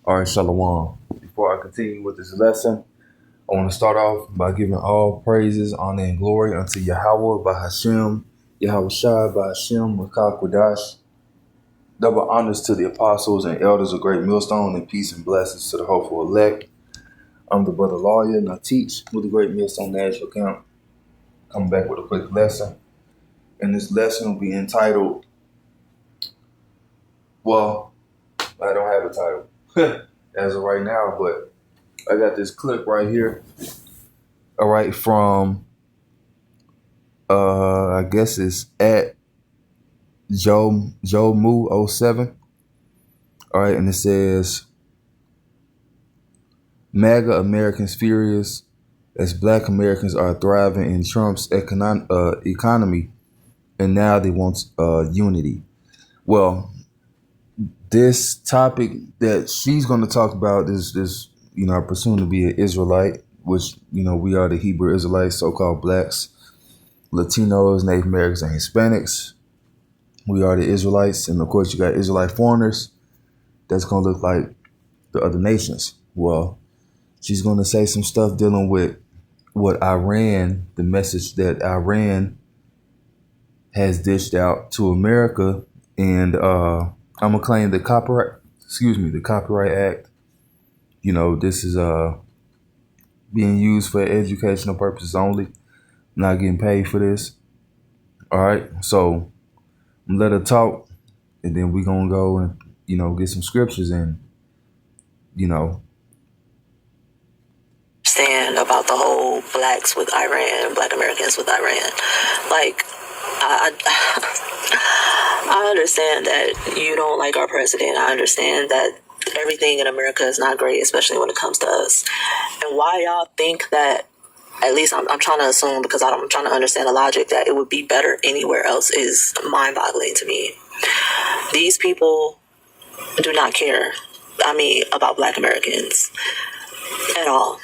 All right, Shalom. Before I continue with this lesson, I want to start off by giving all praises, honor, and glory unto Yahweh by Hashem, Yahweh Shai by Hashem, Makah Quadash. Double honors to the apostles and elders of Great Millstone, and peace and blessings to the hopeful elect. I'm the brother lawyer, and I teach with the Great Millstone National Camp. Coming back with a quick lesson. And this lesson will be entitled, well, I don't have a title as of right now, but I got this clip right here. All right, from I guess it's at Joe Moo 07. All right, and it says MAGA Americans furious as Black Americans are thriving in Trump's economy, and now they want unity. Well, this topic that she's going to talk about is this, I presume to be an Israelite, which, we are the Hebrew Israelites, so-called blacks, Latinos, Native Americans, and Hispanics. We are the Israelites. And of course, you got Israelite foreigners. That's going to look like the other nations. Well, she's going to say some stuff dealing with what Iran, the message that Iran has dished out to America. And I'm going to claim the Copyright Act. This is being used for educational purposes only. Not getting paid for this. All right. So let her talk, and then we're going to go and, get some scriptures and, Stand about the whole blacks with Iran, Black Americans with Iran. Like, I understand that you don't like our president. I understand that everything in America is not great, especially when it comes to us. And why y'all think that, at least I'm trying to assume, because I'm trying to understand the logic, that it would be better anywhere else is mind-boggling to me. These people do not care, about Black Americans at all.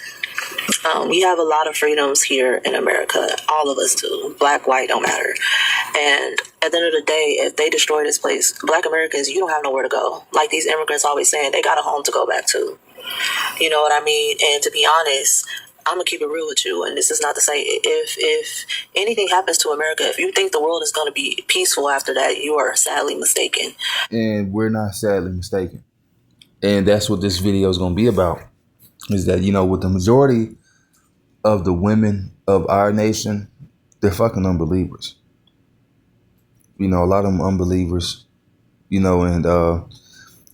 We have a lot of freedoms here in America. All of us do. Black, white, don't matter. And at the end of the day, if they destroy this place, Black Americans, you don't have nowhere to go. Like these immigrants always saying, they got a home to go back to. You know what I mean? And to be honest, I'm going to keep it real with you. And this is not to say if anything happens to America, if you think the world is going to be peaceful after that, you are sadly mistaken. And we're not sadly mistaken. And that's what this video is going to be about. Is that, with the majority of the women of our nation, they're fucking unbelievers. A lot of them unbelievers, and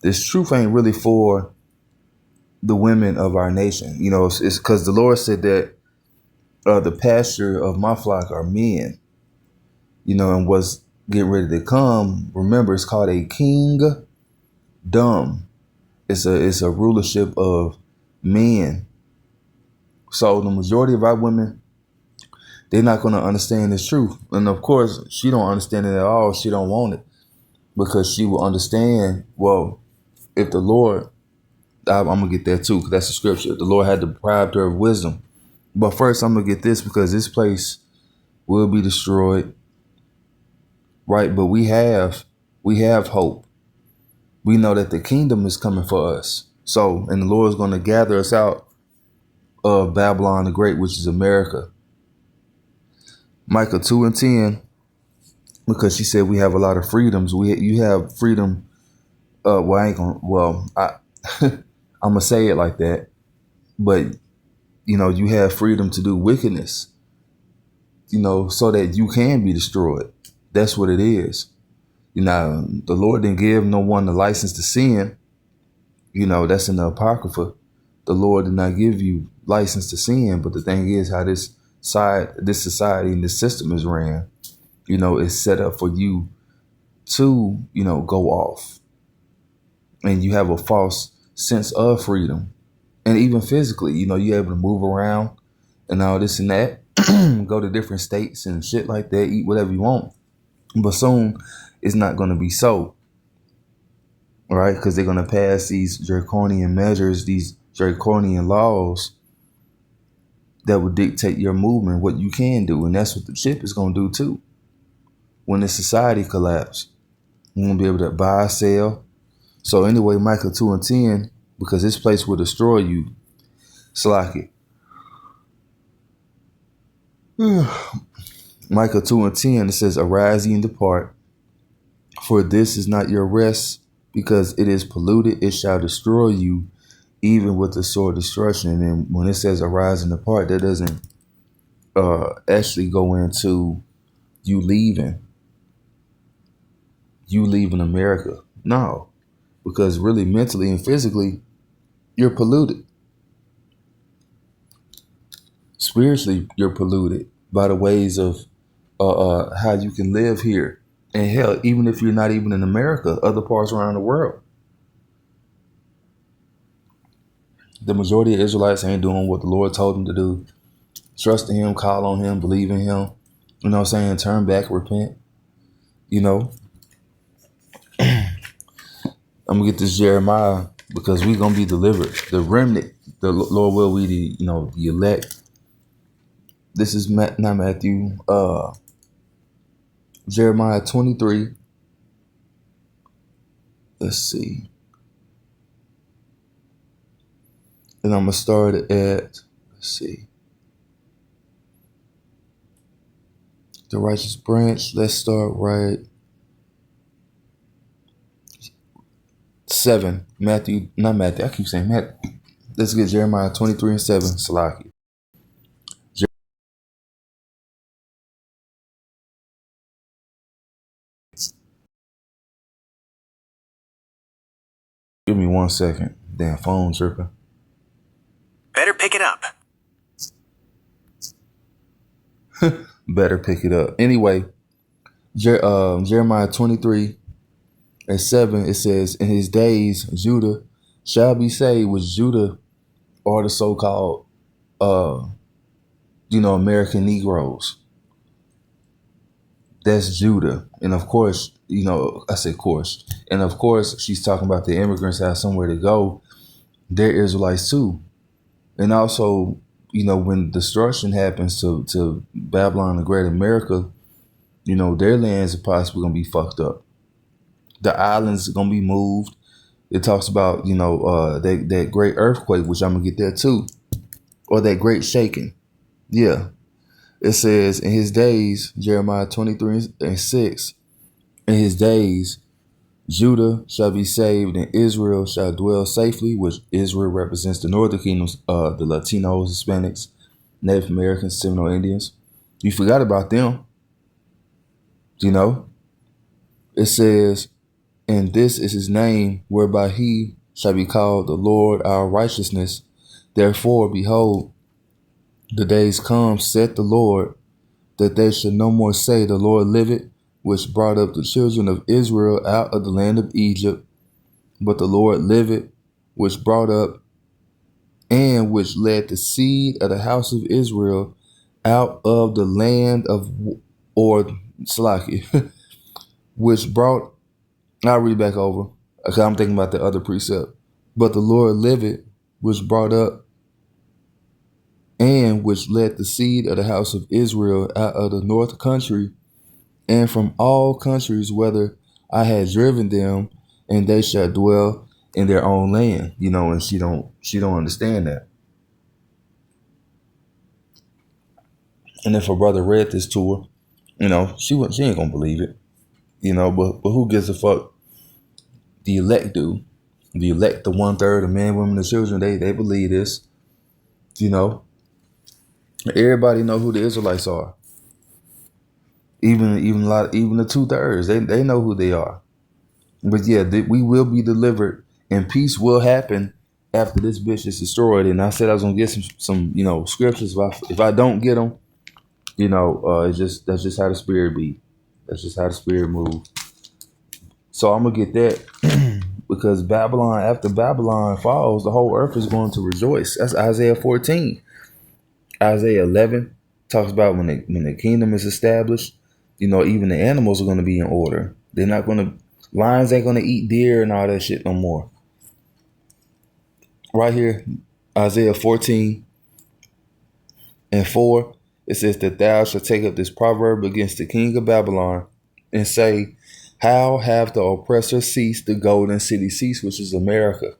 this truth ain't really for the women of our nation. It's because the Lord said that the pasture of my flock are men, and what's getting ready to come. Remember, it's called a kingdom. It's a rulership of men. So the majority of our women, they're not going to understand this truth. And of course, she don't understand it at all. She don't want it, because she will understand, well, if the Lord, I'm going to get that too, because that's the scripture. The Lord had deprived her of wisdom. But first, I'm going to get this, because this place will be destroyed. Right. But we have hope. We know that the kingdom is coming for us. So, and the Lord is going to gather us out of Babylon the Great, which is America. Micah 2:10, because she said we have a lot of freedoms. You have freedom. I'm gonna say it like that, but you have freedom to do wickedness. So that you can be destroyed. That's what it is. The Lord didn't give no one the license to sin. That's in the Apocrypha. The Lord did not give you license to sin, but the thing is how this society and this system is ran, is set up for you to, go off. And you have a false sense of freedom. And even physically, you're able to move around and all this and that, go to different states and shit like that, eat whatever you want. But soon it's not going to be so. Right? Because they're going to pass these draconian measures, these draconian laws that will dictate your movement, what you can do. And that's what the chip is going to do too. When the society collapses, you won't be able to buy, sell. So anyway, Micah 2:10, because this place will destroy you. Slack it. Micah 2:10, it says, arise ye and depart, for this is not your rest, because it is polluted, it shall destroy you, even with the sword destruction. And then when it says arise and depart, that doesn't actually go into you leaving America. No, because really mentally and physically, you're polluted. Spiritually, you're polluted by the ways of how you can live here. And hell, even if you're not even in America, other parts around the world. The majority of Israelites ain't doing what the Lord told them to do. Trust in him, call on him, believe in him. You know what I'm saying? Turn back, repent. You know. I'm going to get this Jeremiah because we're going to be delivered. The remnant, the Lord will be the elect. This is not Matthew. Jeremiah 23. Let's see. And I'm going to start at, let's see. The righteous branch. Let's start right. 7. Matthew, not Matthew. I keep saying Matthew. Let's get Jeremiah 23 and 7. Salaki. Give me 1 second. Damn phone tripping. Better pick it up. Better pick it up. Anyway, Jeremiah 23 and 7, it says, in his days, Judah shall be saved, which Judah are the so-called, American Negroes. That's Judah. And of course, I said course. And of course, she's talking about the immigrants have somewhere to go. They're Israelites too. And also, when destruction happens to Babylon, the Great America, their lands are possibly going to be fucked up. The islands are going to be moved. It talks about, that great earthquake, which I'm going to get there too. Or that great shaking. Yeah. It says, in his days, Jeremiah 23 and 6, in his days, Judah shall be saved and Israel shall dwell safely, which Israel represents the northern kingdoms, the Latinos, Hispanics, Native Americans, Seminole Indians. You forgot about them. It says, and this is his name, whereby he shall be called the Lord our righteousness. Therefore, behold, the days come, saith the Lord, that they should no more say, the Lord liveth, which brought up the children of Israel out of the land of Egypt. But the Lord liveth, which brought up and which led the seed of the house of Israel out of the land of, or Salaki, which brought, I'll read back over, because I'm thinking about the other precept. But the Lord liveth, which brought up and which led the seed of the house of Israel out of the north country, and from all countries whither I had driven them, and they shall dwell in their own land. And she don't understand that. And if a brother read this to her, she ain't gonna believe it. But who gives a fuck? The elect do. The elect, the 1/3 of men, women, and children, they believe this. Everybody know who the Israelites are. Even the 2/3, they know who they are. But yeah, we will be delivered, and peace will happen after this bitch is destroyed. And I said I was gonna get some scriptures. If I don't get them, that's just how the spirit be. That's just how the spirit moves. So I'm gonna get that because Babylon, after Babylon falls, the whole earth is going to rejoice. That's Isaiah 14. Isaiah 11 talks about when the kingdom is established, even the animals are going to be in order. They're not going to, lions ain't going to eat deer and all that shit no more. Right here, Isaiah 14 and 4, it says that thou shalt take up this proverb against the king of Babylon and say, how have the oppressor ceased, the golden city ceased, which is America.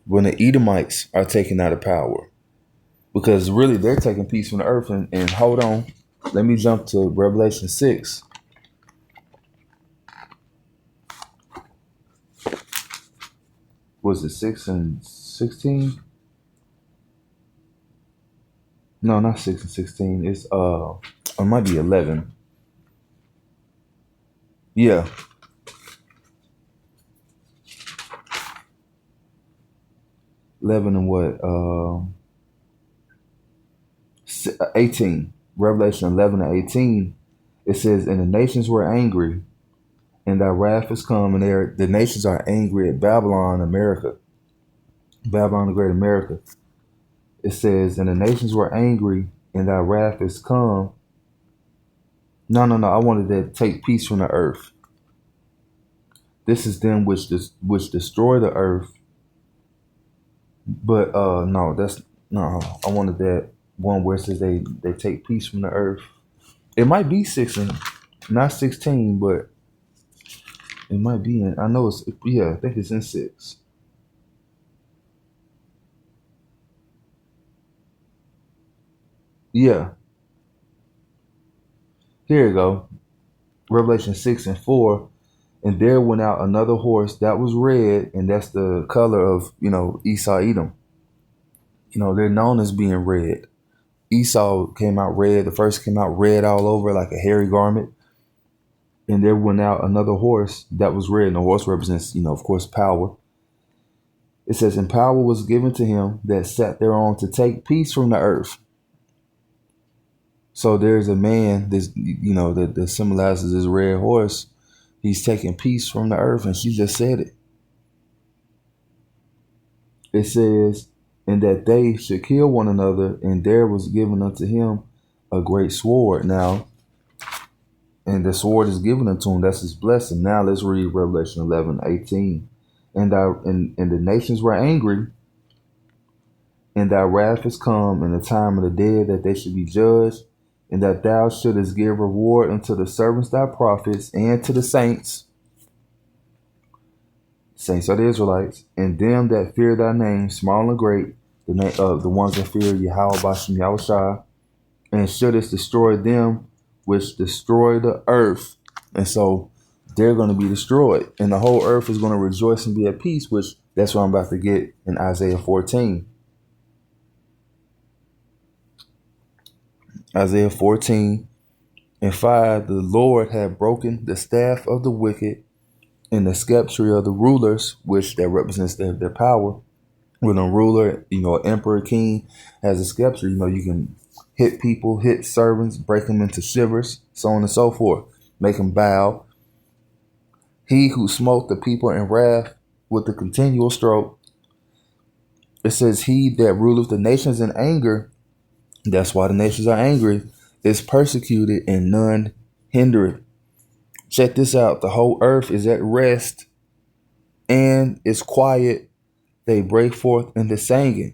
when the Edomites are taken out of power. Because really they're taking peace from the earth. And hold on, let me jump to Revelation 6. Was it 6 and 16? No, not 6 and 16. It's it might be 11. Yeah. 11 and what? 18. Revelation 11 and 18. It says, and the nations were angry, and thy wrath is come, and the nations are angry at Babylon, America. Babylon the Great America. It says, and the nations were angry, and thy wrath is come. No. I wanted to take peace from the earth. This is them which destroy the earth. But no, I wanted that one where it says they take peace from the earth. It might be 6 and not 16, but it might be in. I know it's I think it's in 6. Yeah. Here you go. Revelation 6 and 4. And there went out another horse that was red, and that's the color of, Esau, Edom. They're known as being red. Esau came out red. The first came out red all over like a hairy garment. And there went out another horse that was red. And the horse represents, of course, power. It says, and power was given to him that sat thereon to take peace from the earth. So there's a man, that symbolizes this red horse. He's taking peace from the earth, and she just said it. It says, and that they should kill one another, and there was given unto him a great sword. Now, and the sword is given unto him. That's his blessing. Now let's read Revelation 11:18. And the nations were angry, and thy wrath is come in the time of the dead, that they should be judged, and that thou shouldest give reward unto the servants thy prophets, and to the saints are the Israelites, and them that fear thy name, small and great, the ones that fear Yahweh Bashem Yahushua, and shouldest destroy them which destroy the earth. And so they're going to be destroyed, and the whole earth is going to rejoice and be at peace, which that's what I'm about to get in Isaiah 14. Isaiah 14 and 5, the Lord had broken the staff of the wicked and the scepter of the rulers, which that represents their power. When a ruler, emperor, king has a scepter, you can hit people, hit servants, break them into shivers, so on and so forth, make them bow. He who smote the people in wrath with a continual stroke. It says, he that ruleth the nations in anger, that's why the nations are angry, is persecuted and none hindered. Check this out. The whole earth is at rest and is quiet. They break forth into singing.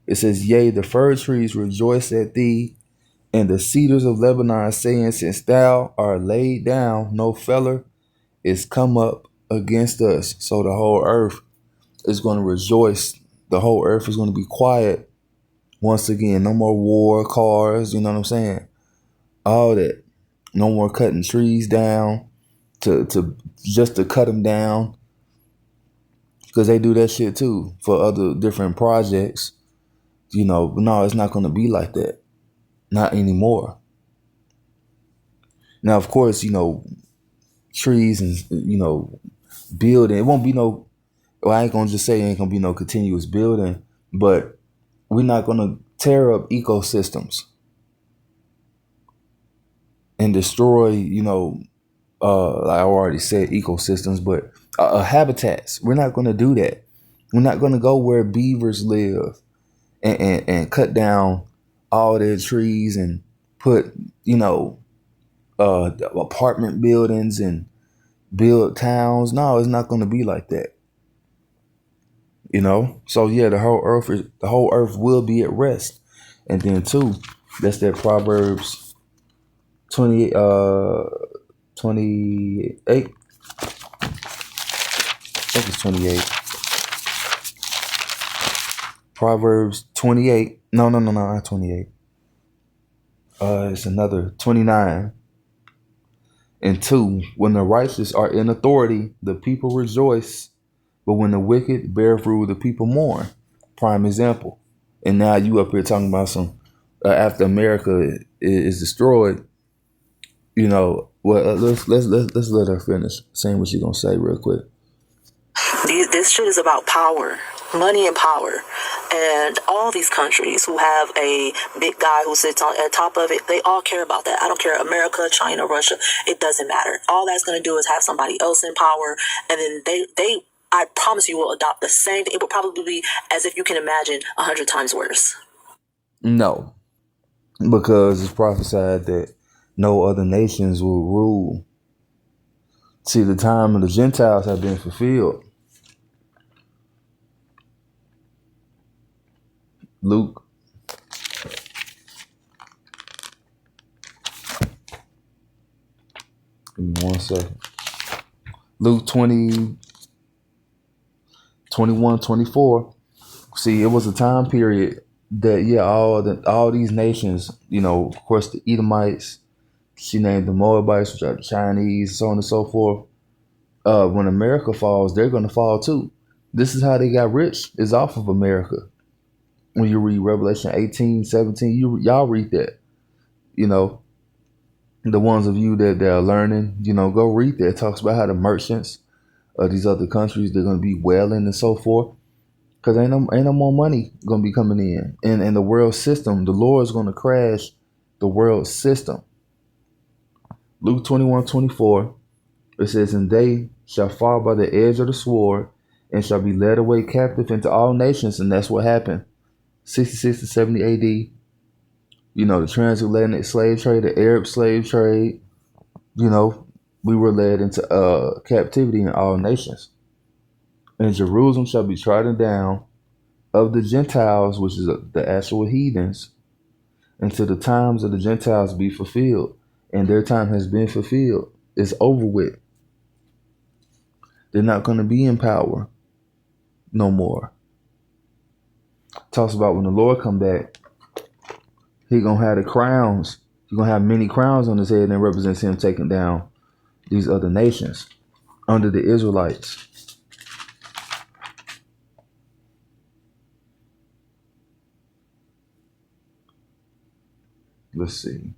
It says, yea, the fir trees rejoice at thee, and the cedars of Lebanon saying, since thou art laid down, no feller is come up against us. So the whole earth is going to rejoice. The whole earth is going to be quiet. Once again, no more war, cars, you know what I'm saying? All that. No more cutting trees down to cut them down. Because they do that shit too for other different projects. No, it's not going to be like that. Not anymore. Now, of course, trees and, building. It won't be no, well, I ain't going to just say it ain't going to be no continuous building, but we're not going to tear up ecosystems and destroy, like I already said, ecosystems, but habitats. We're not going to do that. We're not going to go where beavers live and cut down all their trees and put, apartment buildings and build towns. No, it's not going to be like that. So yeah, the whole earth will be at rest. And then too, that's that Proverbs 28. I think it's 28. Proverbs 28. No, not 28. It's another 29 and 2. When the righteous are in authority, the people rejoice. But when the wicked bear rule, the people mourn. Prime example. And now you up here talking about some after America is destroyed. You know, well, let's let her finish saying what she's gonna say real quick. This shit is about power, money and power. And all these countries who have a big guy who sits on at top of it, they all care about that. I don't care, America, China, Russia, it doesn't matter. All that's going to do is have somebody else in power, and then they I promise you will adopt the same thing. It will probably be, as if you can imagine, 100 times worse. No, because it's prophesied that no other nations will rule. See, the time of the Gentiles have been fulfilled. Luke. Give me 1 second. Luke 20, 21, 24. See, it was a time period that, yeah, all these nations, you know, of course, the Edomites, she named the Moabites, which are the Chinese, so on and so forth. When America falls, they're going to fall too. This is how they got rich, is off of America. When you read Revelation 18, 17, y'all read that. You know, the ones of you that are learning, you know, go read that. It talks about how the merchants of these other countries, they're going to be wailing and so forth. Because ain't no more money going to be coming in. And the world system, the Lord is going to crash the world system. Luke 21, 24, it says, and they shall fall by the edge of the sword and shall be led away captive into all nations. And that's what happened. 66 to 70 AD, you know, the transatlantic slave trade, the Arab slave trade, you know, we were led into captivity in all nations. And Jerusalem shall be trodden down of the Gentiles, which is the actual heathens, until the times of the Gentiles be fulfilled. And their time has been fulfilled. It's over with. They're not going to be in power no more. Talks about when the Lord come back, he going to have the crowns. He's going to have many crowns on his head, and that represents him taking down these other nations under the Israelites. Let's see.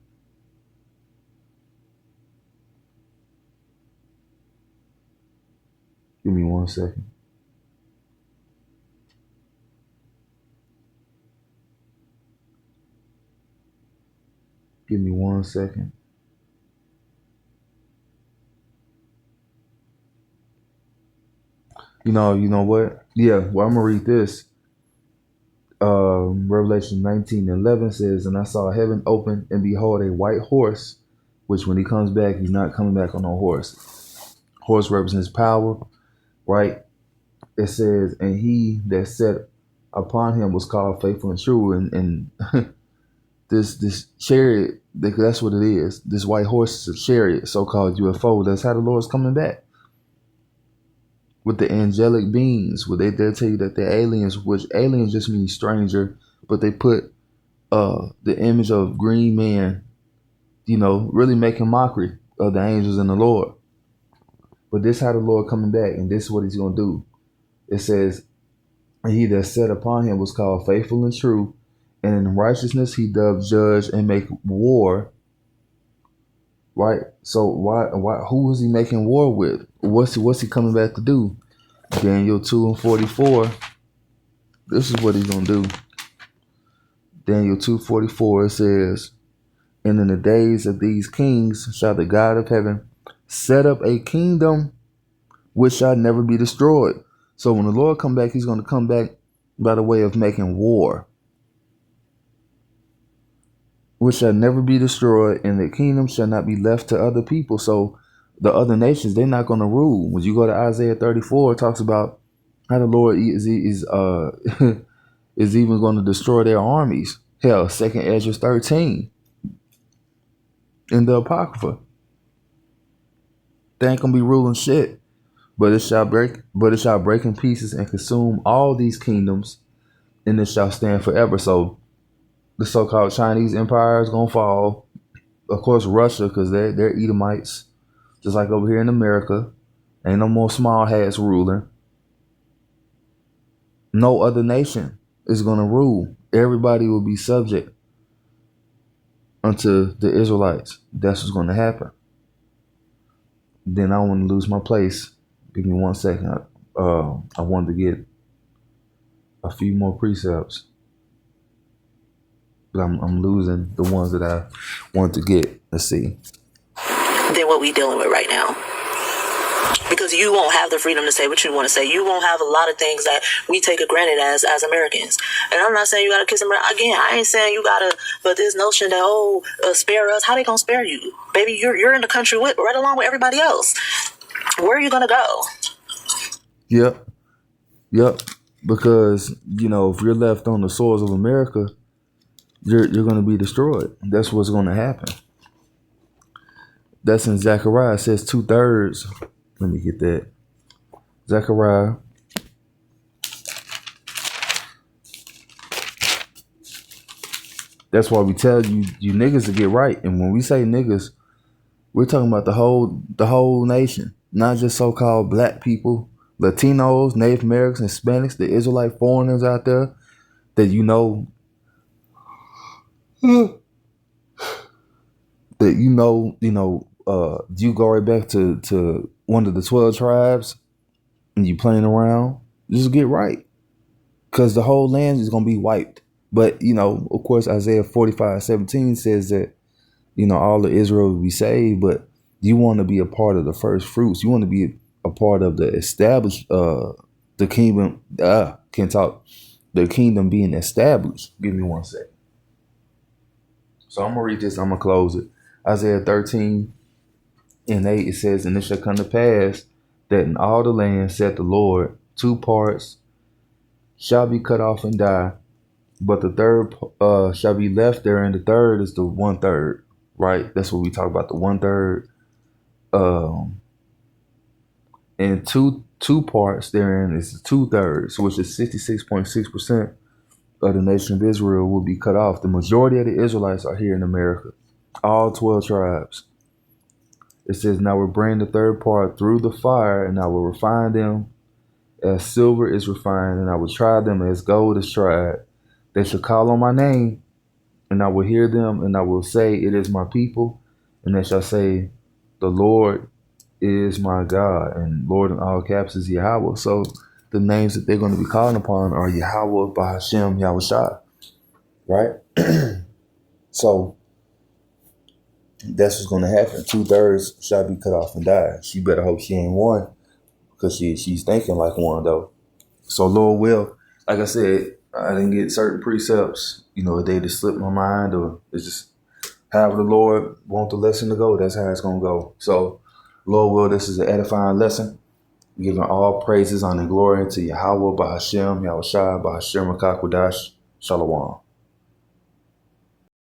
Give me 1 second. Give me 1 second. You know what? Yeah, well, I'm going to read this. Revelation 19:11 says, and I saw heaven open, and behold, a white horse, which when he comes back, he's not coming back on no horse. Horse represents power, right? It says, and he that sat upon him was called faithful and true. And this chariot, that's what it is. This white horse is a chariot, so-called UFO. That's how the Lord's coming back. With the angelic beings, where they'll tell you that they're aliens, which aliens just means stranger, but they put the image of green man, you know, really making mockery of the angels and the Lord. But this how the Lord coming back, and this is what he's going to do. It says, and he that sat upon him was called faithful and true, and in righteousness he doth judge and make war. Right? So why who is he making war with? What's he coming back to do? Daniel 2:44. This is what he's gonna do. Daniel 2:44, it says, and in the days of these kings shall the God of heaven set up a kingdom which shall never be destroyed. So when the Lord come back, he's gonna come back by the way of making war, which shall never be destroyed, and the kingdom shall not be left to other people. So the other nations, they're not going to rule. When you go to Isaiah 34, it talks about how the Lord is even going to destroy their armies. Hell, 2nd Ezra 13 in the Apocrypha. They ain't going to be ruling shit. But it shall break in pieces and consume all these kingdoms, and it shall stand forever. So the so-called Chinese empire is gonna fall. Of course, Russia, because they're Edomites, just like over here in America. Ain't no more small hats ruling. No other nation is gonna rule. Everybody will be subject unto the Israelites. That's what's gonna happen. Then I want to lose my place. Give me 1 second. I wanted to get a few more precepts. But I'm losing the ones that I want to get. Let's see. Than what we dealing with right now. Because you won't have the freedom to say what you want to say. You won't have a lot of things that we take for granted as Americans. And I'm not saying you gotta kiss them. Again, I ain't saying you gotta. But this notion that spare us, how they gonna spare you, baby? You're in the country with right along with everybody else. Where are you gonna go? Yep. Because if you're left on the soils of America, you're gonna be destroyed. That's what's gonna happen. That's in Zechariah. It says 2/3. Let me get that. Zechariah. That's why we tell you niggas to get right. And when we say niggas, we're talking about the whole nation, not just so-called black people, Latinos, Native Americans, Hispanics, the Israelite foreigners out there that you go right back to one of the 12 tribes and you playing around. Just get right, because the whole land is gonna be wiped. But of course, Isaiah 45:17 says that all of Israel will be saved. But you want to be a part of the first fruits. You want to be a part of the established, the kingdom. Can't talk. The kingdom being established. Give me 1 second. So I'm gonna read this. I'm gonna close it. Isaiah 13:8. It says, "And it shall come to pass that in all the land, saith the Lord, 2 parts shall be cut off and die, but the third shall be left there, and the third is the 1/3." Right? That's what we talk about, the 1/3. And two parts therein is 2/3, which is 66.6% of the nation of Israel will be cut off. The majority of the Israelites are here in America, all 12 tribes. It says, "Now will bring the third part through the fire, and I will refine them as silver is refined, and I will try them as gold is tried. They shall call on my name, and I will hear them, and I will say, it is my people, and they shall say, the Lord is my God." And Lord in all caps is Yahweh. So the names that they're going to be calling upon are Yahweh, Bahashem, Yahushua, right? So that's what's going to happen. 2/3 shall be cut off and die. She better hope she ain't one, because she's thinking like one, though. So Lord will, like I said, I didn't get certain precepts, they just slipped my mind, or it's just however the Lord want the lesson to go, that's how it's going to go. So Lord will, this is an edifying lesson. Giving all praises, honor, and glory to Yahweh, Bahashem, Yahushua, Bahashem, Makakwadash, Shalom.